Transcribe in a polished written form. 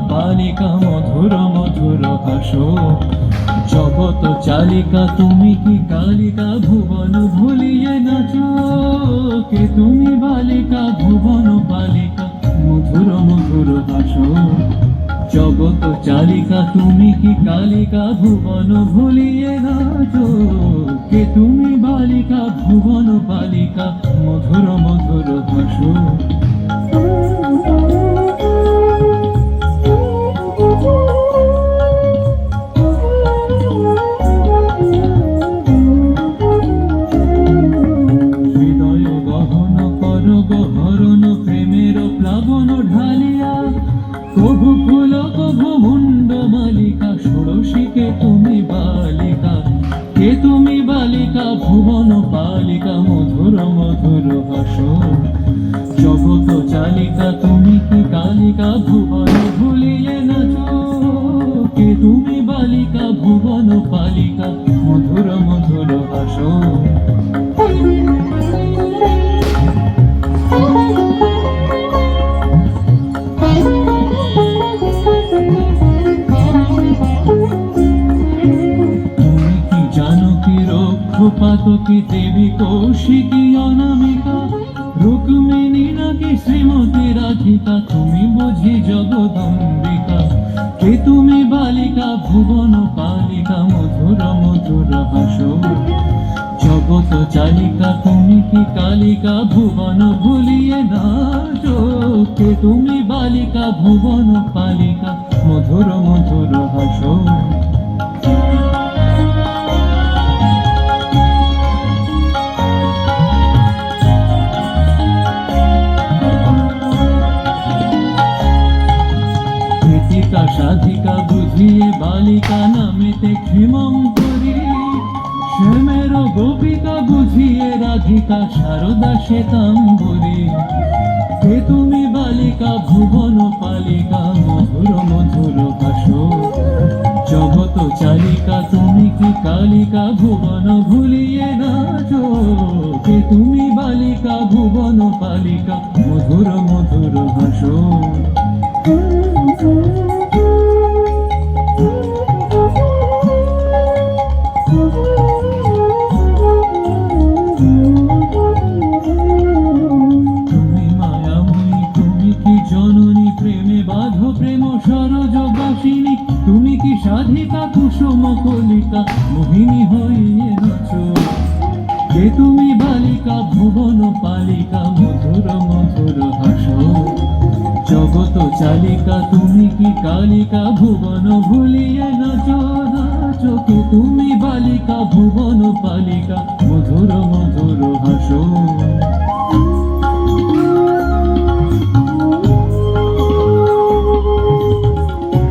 পালিকা মধুর মধুর হাসো। জগত চালিকা তুমি কি কালিকা ভুবন ভুলিয়ে নাচো। কে তুমি বালিকা ভুবন পালিকা মধুর মধুর হাসো। জগত চালিকা তুমি কি কালিকা ভুবন ভুলিয়ে নাচো। কে তুমি বালিকা ভুবন পালিকা মধুর মধুর হাসো। হৃদয় গহন কর গহরণ প্রেমের প্লাবন ঢালিয়া। কভু ফুল কভু মুন্ড মালিকা ষোড়শীকে তুমি বালিকা। কে তুমি বালিকা ভুবন পালিকা মধুর মধুর হাসো। জগত চালিকা তুমি কি কালিকা ভুবন ভুলিয়ে নাচো। কে তুমি বালিকা ভুবন পালিকা মধুর মধুর হাসো। পাতকি দেবী কৌশিকী অনামিকা। রুক্মিণী নাকি শ্রীমতী রাধিকা তুমি বুঝি জগদম্বিকা। কে তুমি বালিকা ভুবন পালিকা মধুর মধুর হাসো। জগত চালিকা তুমি কি কালিকা ভুবন ভুলিয়ে নাচো। কে তুমি বালিকা ভুবন পালিকা মধুর মধুর হাসো। সাধিকা বুঝিয়ে বালিকা নামেতে ক্ষেমঙ্করী। শ্যামের গোপিকা বুঝিয়ে রাধিকা শারদা শ্বেতাম্বরী। কে তুমি বালিকা ভুবন পালিকা মধুর মধুর হাসো। জগত চালিকা তুমি কি কালিকা ভুবন ভুলিয়ে নাচো। কে তুমি বালিকা ভুবন পালিকা মধুর মধুর হাসো। তুমি মায়াময়ী তুমি কি জননী প্রেমে বাঁধো প্রেম সরোজবাসিনী। তুমি কি সাধিকা কুসুম কলিকা মোহিনী হইয়ে নাচো। কে তুমি বালিকা ভুবন পালিকা মধুর মধুর হাসো। জগত চালিকা তুমি কি কালিকা ভুবন ভুলিয়ে নাচো নাচো। কে তুমি বালিকা ভুবন পালিকা